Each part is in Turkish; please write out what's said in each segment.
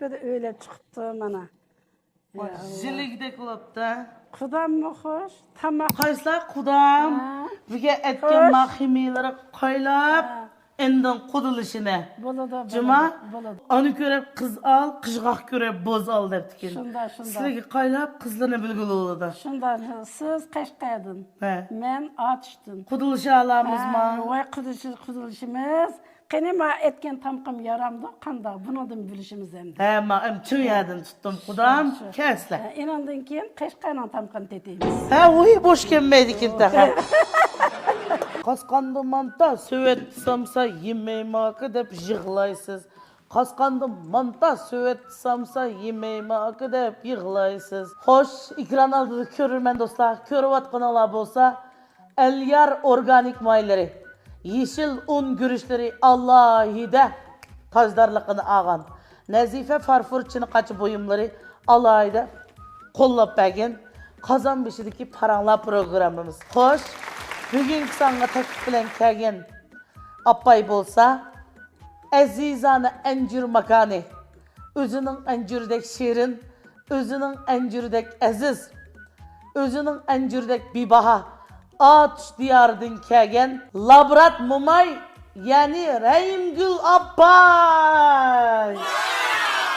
tüpede öyle çıktı bana. Jiligdek olup da. Kudam mı hoş? Tamam. Kayslar kudam. Bize etken mahimileri koylap. Endin kuduluşine. Cuma, onu görüp kız al, kızgak görüp boz al deptikin. Şunda. Sizlegi kaylap kızlarına bilgili oldu. Şunda, siz Kaşkay'dın. Men Atış'tın. Kuduluşu alamız mı? Vay kuduluşumuz. Kenima etken tamkım yaramdı, kanda. Bunun bilişimiz hem de. Hem çın yadın tuttum kudam, kesle. İnandın ki Kaşkay'la tamkım teteyimiz. Uy boş gelmeydik inte. Kaskandı manta sövet samsa yemeyim akı dep yığılaysız. Kaskandı manta sövet samsa yemeyim akı dep yığılaysız. Hoş, ekran aldı körürmen dostlar. Körüp atkan ala bolsa, Elyar organik mayları, yeşil un gürüşleri Allahide tajdarlıqını ağan. Nazife farfurçını kaçı boyumları Allahide kollap bəgin. Kazan Beşi'deki paranla programımız. Hoş. Bugün sana takip bilen kegen appay bolsa, Azizane encür makani, özünün encürdek şirin, özünün encürdek aziz, özünün encürdek bibaha, Atış diyardın kegen, Labrat Mumay, yani Rahimgül Appay.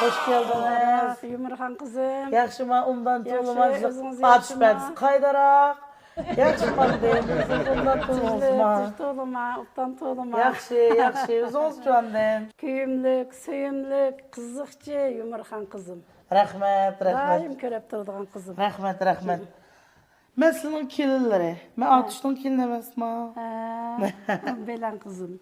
Hoş geldiniz. Yumurhan kızım. Yaxşıma ondan tolumaz, atış bədiz kaydarak. Yaxşıman deyim, ondan tolumaz. Uptan toluma. Yaxşı, özünüz çoğan deyim. Köyümlük, söyümlük, kızıkçı Yumurhan kızım. Rahmet. Daim körep turduğun kızım. Rahmet. Ben senin kililleri, ben atıştın kilini emesma. Belan kızım.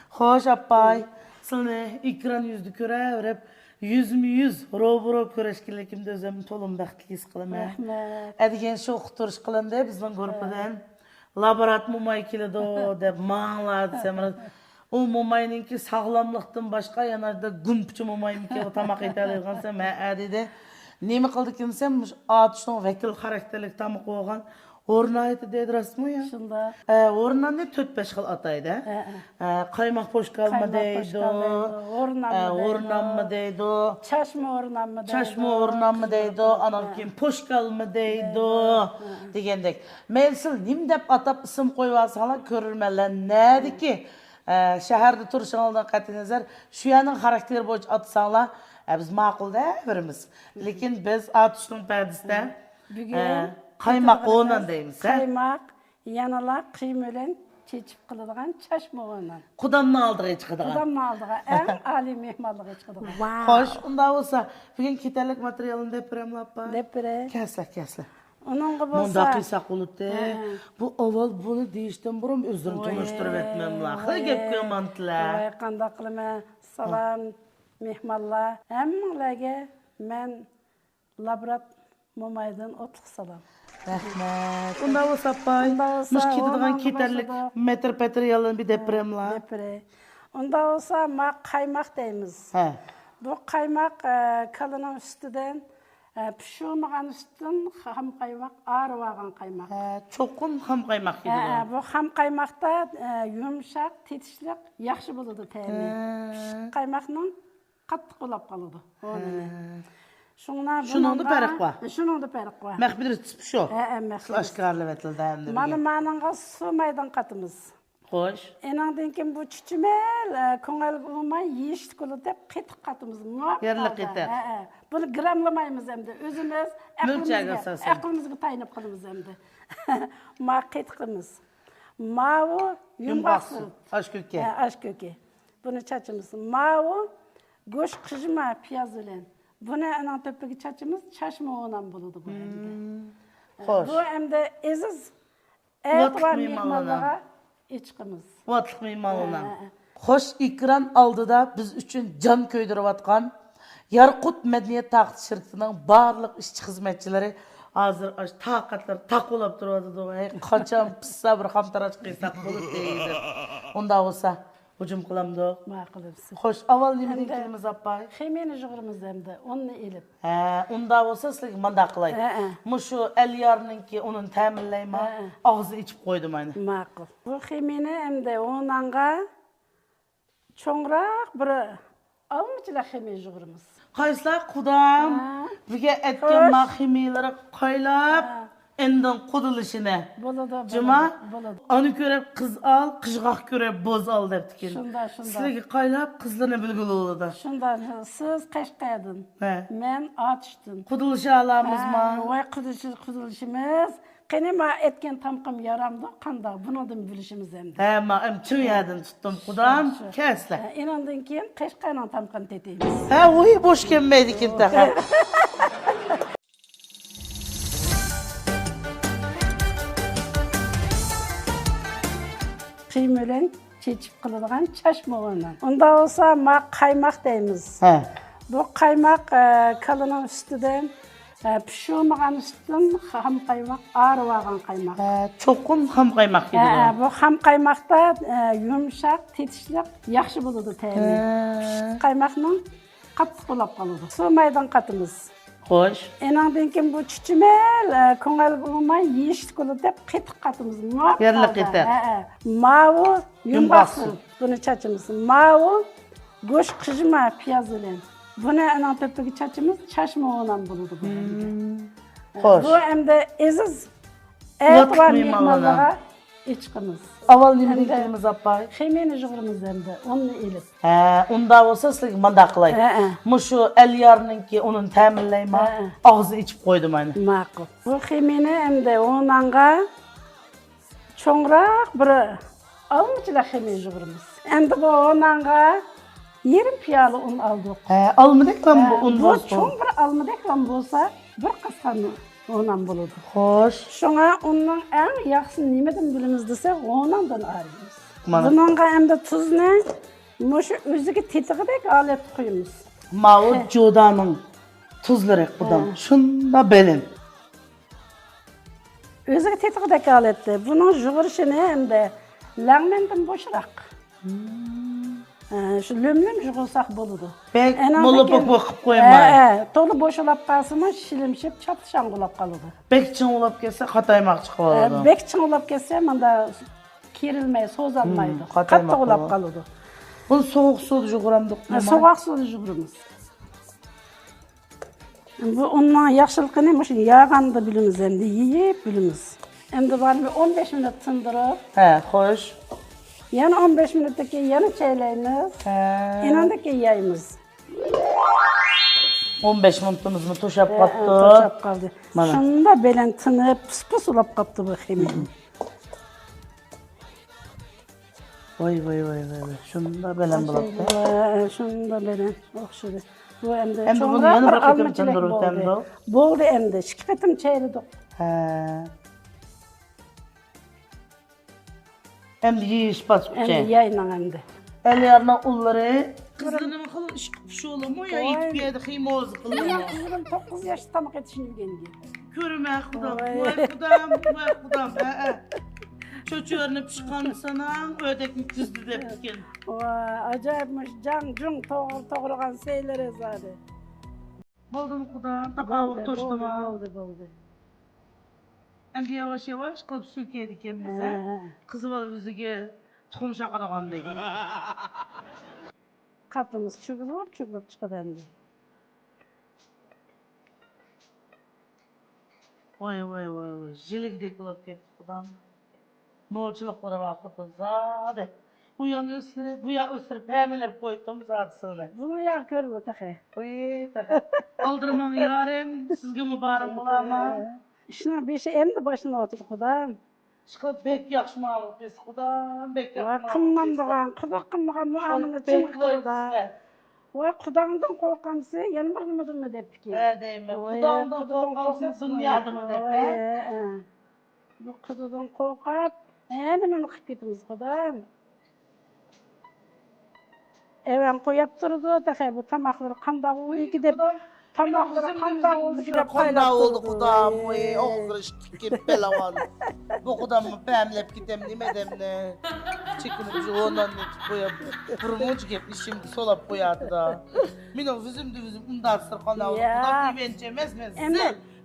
Hoş appay, seni ekran yüzlü köre, yüz, ro köreşkilikimde özümün tolum bəxtliyiz kılım. Rahmet. Edigen şu oxuturuş kılım de bizden grupadan. Laborat mumay kilidi o de mağladı semir. O mumayninki sağlamlıqdan başqa yanarda gümpçü mumayninki tamaq etalıygan sen dedi. Nemi kıldı kimsem atışın vekil karakterlik tamı koğan. Ornaydı dedi rasmı ya. Şunda. Ornan ne 4-5 xil ataydı. Kaymaq poşkal mı deydi. Ornan mı deydi. Çaşma ornan mı deydi. Anam kim poşkal mı deydi. Degendek. Melsil nim dep atap isim koyvasalar körürmeler neydi ki? Şehirde turuşanlardan qatı şu yanın karakteri boyunca atsanlar biz maqul da birimiz. Lekin biz atışın pədisdə kaymaq oğunan deyimiz. Kaymaq, yanala kıymölen çeçip kılıdığan çaşma oğunan. Kudanın aldığı çıkıdığan. Kudanın aldığı en âli mehmallığı çıkıdığan. Hoş, onda olsa bugün kitellik materyalını depremlap var. Depre. Kesle. Onun gibi olsa. Munda kıysak olup de. Bu oval bunu deyişten burum özürüm tanıştırıp etmem la. Hıy gep kıymantıla. Vay kanda kılıma salam mehmallar. Hemmelerge men labrat mumaydan otluk salam. Rahmet. Onda olsa pay. Muş kitidiğen kitellik materyalını bir depremla. Depre. Onda olsa ma kaymak deyimiz. Bu kaymak kalının üstüden pişirmegen üstünden ham kaymak, ağır vagan kaymak. Çokun ham kaymak gibi. Bu ham kaymakta yumuşak, tetişlik, yaxşı buludu temi. Kaymakның qattiq bo'lib qoladi. Şunun da pərik var. Şunun da pərik var. Məxbir tutmuş o. Məxbir. Aşkarlı vetildi hem de. Manınğa su maydan qatımız. Hoş. Enandan kim bu çiçimel, koңal bulmay yeşlik olur dep qetiq qatımız. Yerli qetiq. Bunu gramlamayımız hem de. Özümüz aqlımızga taynıp qılımız hem de. Ma qetiqimiz. Mavu yumğaqsı. Aşköke. Aşköke. Bunu çaçımız. Mavu goş qıjma piyaz bilen. Bunu anan töpüge çaçımız çaşma oğunan buludu bu hem de. Hoş. Bu hem de eziz. Etvar mehmallığa içqimiz. Vatlık meymanlığına. Hoş ekran aldı da biz üçün can köydürüp atkan Yarqut Medeniyet Taxtı Şirketi'nin barlıq işçi hizmetçileri hazır taqatlar taq olab durwadı. Qaçan pissa bir xamtaraç qıysak bulup deydi. Onda olsa hücum kılamdı. Maqılıbsın. Hoş, aval nemeden kelimiz appay? Xemeni jığırımız hem de, onu elip. Onda olsa sizlik manda qılay. Muşu Elyar'nınki onun təminleyma, ağzı içip koydum aynı. Maqıl. Bu xemeni hem de onanğa çoğraq bir almıcılar xemiye jığırımız. Kayslar kudam, bize etken mahimileri kaylap, endin kuduluşine. Boladı, Cuma, boladı. anı görep kız al, kışgaq görep boz al deptikin. Şunda. Sizlegi kaylap, kızlarına bilgili oldu. Şunda, siz Kaşqay'dın, men Atış'tın. Kuduluşu alamız mı? Vay kuduluşumuz. Qenema etken tamqım yaramdı, qanda bunadan bilişimiz hem de. Ma, çın yadın tuttum kudam, kesle. İnandın ki Kaşqay'la tamqın teteyimiz. Uy, boş gelmeydik intaha. Qiymelen çeçip qılılğan çaşma oğlan. Onda olsa kaymak deyimiz. Bu kaymak kalının üstüden pişirmegen üstüden ham kaymak, ağrıvagan kaymak. Çokun ham kaymak gibi. Bu ham kaymakta yumuşak, tetişlik, yaxşı buludu teyimi. Kaymakның qattiq bo'lib qoladi. So'maydan qatımız. Hoş. Enandan keyin bu çiçimel, ko'ngil bo'lmay yeyishlik bo'ladi deb qetiq qatımız. Yerlik eti. Mavu Yumbaksın. yumbaksın. Bunu çaçımız. Mavu goş kıjma piyaz bilen. Bunu enan tepeki çaçımız çaşma olan buludu bu. Hoş. Bu hem de eziz et var mıyım mehmanlara içkimiz. Aval nimliklerimiz apay. Xemeni jığırımız hem de onu elip. Onda olsa sizlik manda qılay. Muşu el yarınınki onun təminleyma, ağzı içip koydum aynı. Maqul. Bu xemeni hem de onanga çoğrak bir almıcılar xemeni jığırımız. Hem de bu onanga yarım piyalı un aldık. Almadık lan bu un Bu olsun. çoğun bir almadık lan bolsa bir qasqanı ondan buludu. Hoş. Şuna onun en yaxşısı nimeden bilimiz desek ondan arayız. Mana. Bununla hem de tuz ne? Muşu özüge tetiğidek alet koyumuz. Mao Jodanın tuzları kudam. Şunda belin. Özüge tetiğidek aletli. Bunun jığırışını hem de lağmenden boşarak. Şu lümlüm jığırsak buludu. Bek molopok bakıp koyma. Tolu boşalap kalsın şilimşip çaptışan kulap kalıdı. Bek çın olap kelse kataymak çıkıvalı. Bek çın olap kesse manda kerilmeye, sozalmaydı. kataymak Katı kulap kalıdı. kalıdı. Bunu soğuk su jığıramdık. Soğuk suda jığırımız. Bu ondan yaxşılıkı neymiş? Yağan da bilimiz hem de yiyip bilimiz. Hem de var bir 15 minut tındırıp, Hoş. yani 15 minuttaki yanı çeyleyiniz, inandaki yayımız. 15 minutumuz mu toşap kaptı. Toşap kaldı. Mana. Şunda belen tınıp pıs ulap kaptı bu xemi. Vay. Şunda belen bulattı. Şunda belen, okşudu. Bu hem de Hem de bunun çoğunlar yanı bir bırakıp almacılık tındırır, hem de o. boldu. Boldu hem de, şikayetim çeyledik. Hem de yiyiş basıp Hem de yayına hem de. El yarına ulları. Kızlarımın kılı şu olur mu ya? İt bir yerde kıyma olsun kılıyor. Benim kızım 9 yaşta tamak yetişini bilgendi. Körüme kudam, vay kudam. Çocuğunu pişkanı sana, ödekini kızdı de pişkin. Acayipmiş, can toğurgan seylere zade. Oldu mu kudam? Takavuk toştu mu? Oldu. Hem de yavaş yavaş kılıp sülkedik kendimize. Kızı var yüzüge tuğum şakaragan değil. Kapımız çukurup çıkadı hem de. Vay. Jilik kılıp gitti kudam. Molçuluklara vakıtı zade. Bu yan ısırıp hemen koydum zatısını. Bunu ya görmüyor tahi. Aldırman yarım, sizge mübarek bulama. Şuna bir şey hem de başına otur kudam. Çıkıp bek yakışmalı biz kudam, bek yakışmalı. Kımlandıgan, kımlandıgan muamele çıkıda. Vay kudamdan korkansı, yanmırmadın mı depki? Deyim ben, kudamdan korkansın dünyadan ödepi. Bu kududan korkap, hemen kıpitimiz kudam. Evan koyup durdu, tahi bu tamakları kanda oldu gidip, tamakları kanda oldu gidip Kanda oldu kudam, oğuzları şıkkip belavan. Bu kudamı pemlep gidem demedem ne. Çekilip ondan netip koyup, burumucu gepli şimdi solap koyadı da. Mino vüzüm undan sırkana oldu, kudam güvencemez mi?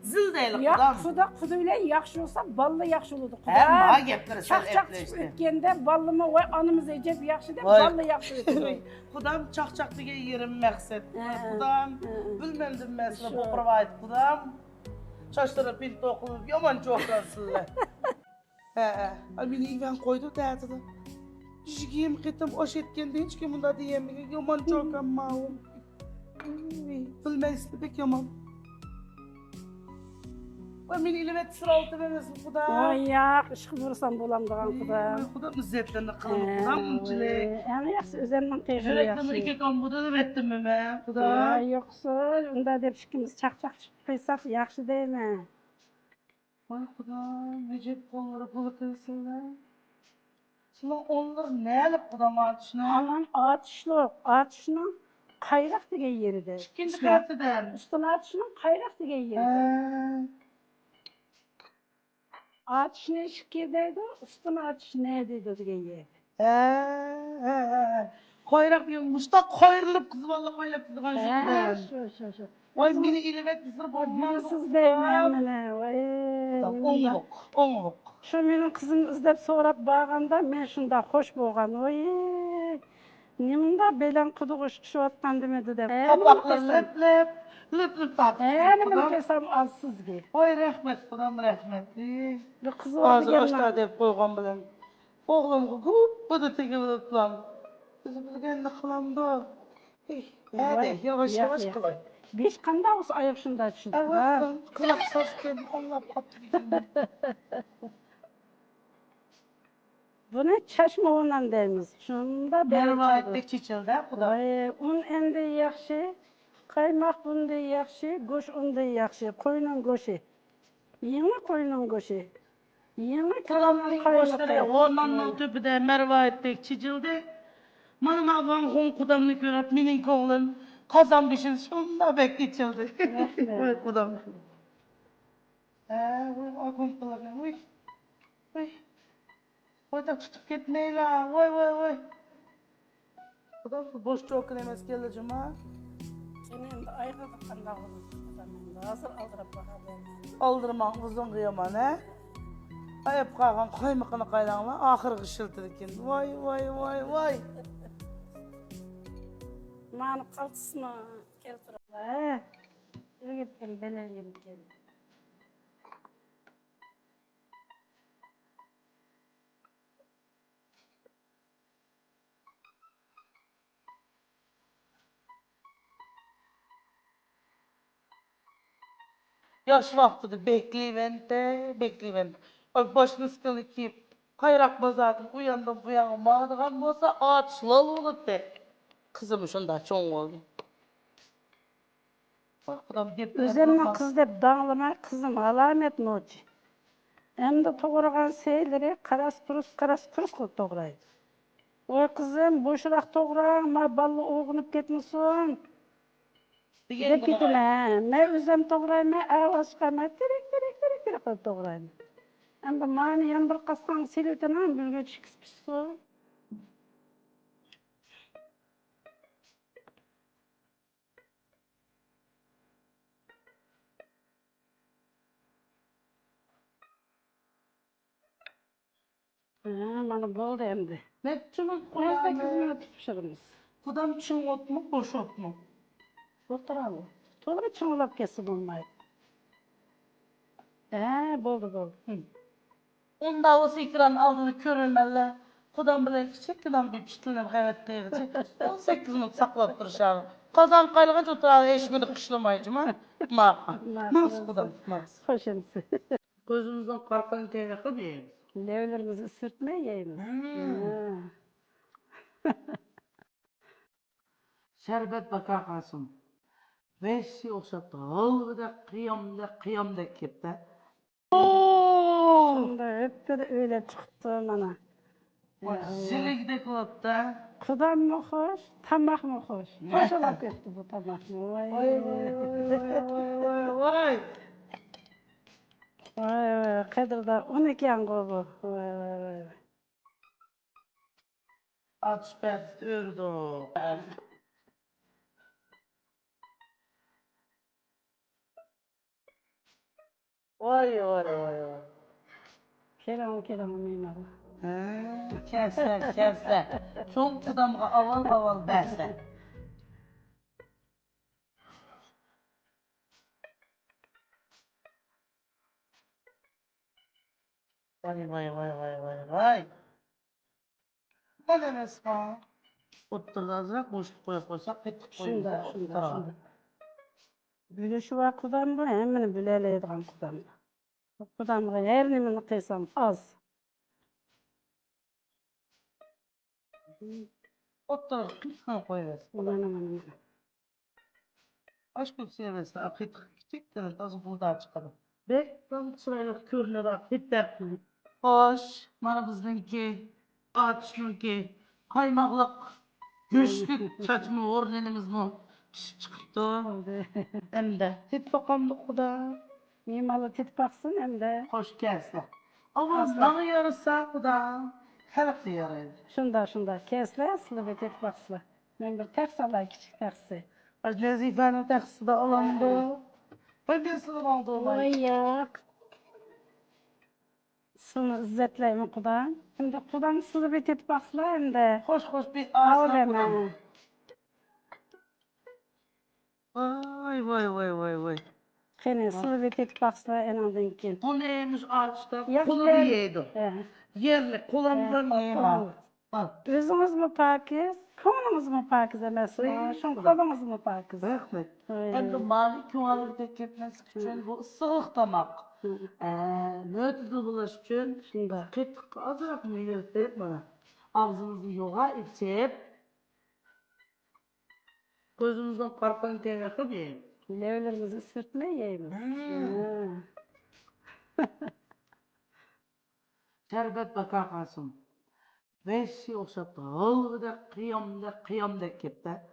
Zil deylik Ya kudam. kuda ile yaxşı olsa ballı yaxşı olurdu. Hem gepleri sen Çak epleşti. ötkende ballımı vay anımız ecep yaxşı de Vay. ballı yaxşı olurdu. Kudam çak diye yerim məqsəd. He. Kudam He. bilmemdim mesela Şu. bu provayet kudam. Çaşlara pil tokulub yaman çoxlansınlar. He. Beni ben koydu derdi. Jigim kitim oş etkende hiç kim bunda diyemiyor. Yaman çok ama o. Bilmezdi pek yaman. Beni ilvet sıraltı bemesin kudam. Ay ya ışık vursam bulamdığan kuda. Kudam müzzetlerini kılınıp kudam çilek. Yani yaxşı özəndən teyfili Yüreklerimi yaxşı. iki kambuda da ettim mi ben Ya kudam. yoksa onda dep şikimiz çak çıkıysak yaxşı değil mi? Vay kudam, necep kolları pulu kılsınlar. Şimdi onlar ne alıp kudam atışına? Aman atışının kayrak degen yeridir. İkinci katı der. Üstün atışının kayrak degen yeridir. Atış ne şikideydi, üstün atış ne dedi degen yeridir. Koyrak diyorum, Mustafa koyurulup kızı valla koyulup kızı Şu. Vay beni ilivet kızır bozmaz. Siz deymen mene. Onluk. Şu menin kızım izlep sorap bağanda men şunda hoş bolgan. Oy. Nimunda belen kudu koşuşup atkan demedi de. Kapaklı lip tatlı. Benim kesem azsız ki. Oy rahmet kudam rahmet. Bir kız Ağzı oldu açta gelme. dep koygan bilen. Oğlum kup bu da tekil tutan. Bizi bilgenle kılamdı. Hadi yavaş kılay. Beş kanda olsa ayak şunda düşürdü. Evet, kulak sas geldi. Allah patlayacağım. Bunu çeşme olan deyimiz. Şunda Mervayetlik çiçildi bu da. Un endi yaxşı, kaymak bunda yaxşı, goş unda yaxşı, koyunun goşu. Yeni koyunun goşu. Yeni kalanın Koşları ormanın tüpüde mervayetlik çiçildi. Manın avan hun kudamını görüp minin koğlun kazan düşün şunda bekleyicildi. Evet kudam. Akın kılagın. Uy. Oy da tutup gitmeyle. Oy. Kudam boş çok emas geleceğim ha. Senin de ayrılık kanda olur. Hazır aldırıp bakalım. Aldırman uzun kıyaman ha. Ayıp kalkan koymakını kaylanla ahır kışıltı dikin. Vay. Mani kalsın gel turala. Gel belen gel. Yaş vaktidir bekleyiven. Oy başını sıkılı kiyip kayrak bazadım uyandım uyanım mağdıgan bolsa ağaçlal olup de. Kızım şunda çoğun oldu. Adam Özemden kız dep dağlama kızım alamet noci. Hem de toğragan şeyleri karas purus kılıp toğraydı. Oy kızım boşurak toğrağın ma ballı oğunup ketmesin. Dep gitme. Ne özem toğrayım, ne ağız çıkarma. Direk kılıp toğrayım. Hem de mani yan bir kastan selüten an bülge çıkıspısı. Bana boldu hem de. Ne çınık Orada koyanı? kızımı tutuşuruz. Kudam çın ot mu boş ot mu? Oturalım. Sonra çoğulap kesin olmayı. Boldu. Onda o sikran aldığını körülmeli. Kudam bile çektiğinden bir piştiğine evet değil. 18 minut saklap duruşalım. Kazan kaylığa oturalım hiç günü kışlamayacağım ha. Mas kudam mas. Hoşumsu. Gözümüzden karpan teyakı değil. Levlerimizi ısırtmayayım. Şerbet bakar kalsın. Vesi olsa da algıda kıyamda kepte. Şunda hep bir öyle çıktı bana. Ziligde kılıpta. Kudam mı hoş, tamak mı hoş? Hoşalap etti bu tamak mı? Vay. Vay, Kadir'da 12 an bu. Vay. Aç bet ördü. Vay vay vay vay. Kerem meymalı. Kesse. Çok adamga aval berse. Vay. Ne demesi var? Oturdu azırak boşluk koysak ettik Şunda. Böyle şu var kudam bu, hemen böyle eleydiğim kudam. Kudamga her nimeni kıysam az. Otur, kıtkan koyuyorsun. Aman. Aşk bir seviyesi, akit küçük de az burada çıkalım. Ben sırayla körler akitler. Hoş, bana bizdenki, ağaçınki, kaymaklık, güçlük saçma ordenimiz mi? Çıktı. Hem de. Tit bakalım da kuda. Meymalı tit baksın hem de. Hoş gelsin. Ama ne yarısa kuda. Her şey yaraydı. Şunda. Kesle, sılı ve tit baksın. Ben bir ters alay, küçük tersi. Az Nezife'nin taksi de alandı. Ben bir sınıf aldım. Vay ya. Sını izzetleyim kudan. Hem de kudan sılı ve tit baksın hem de. Hoş bir Al ağzına deme. kullan. Vay. Kene sılı ve tit baksın en azından. Bu neymiş ağaçta? Ya Kulu ben- bir yeydi. Yerli kullanılan yema. Bak. Özünüz mü pakiz, konumunuz mu pakiz emesine, şun kolunuz mu pakiz? Bakma. Hem de mavi kuvalık teketmesi için bu ısılık damak. Mötüdü bulaş için kıtık azırak mı yürütüp bana? Ağzınızı yoğa içip gözünüzden parkan teğnekle yiyin. Levlerimizi sürtme yiyeyim. Şerbet bakar kalsın. Beşi oşattı. Hılgıda kıyamda kepte.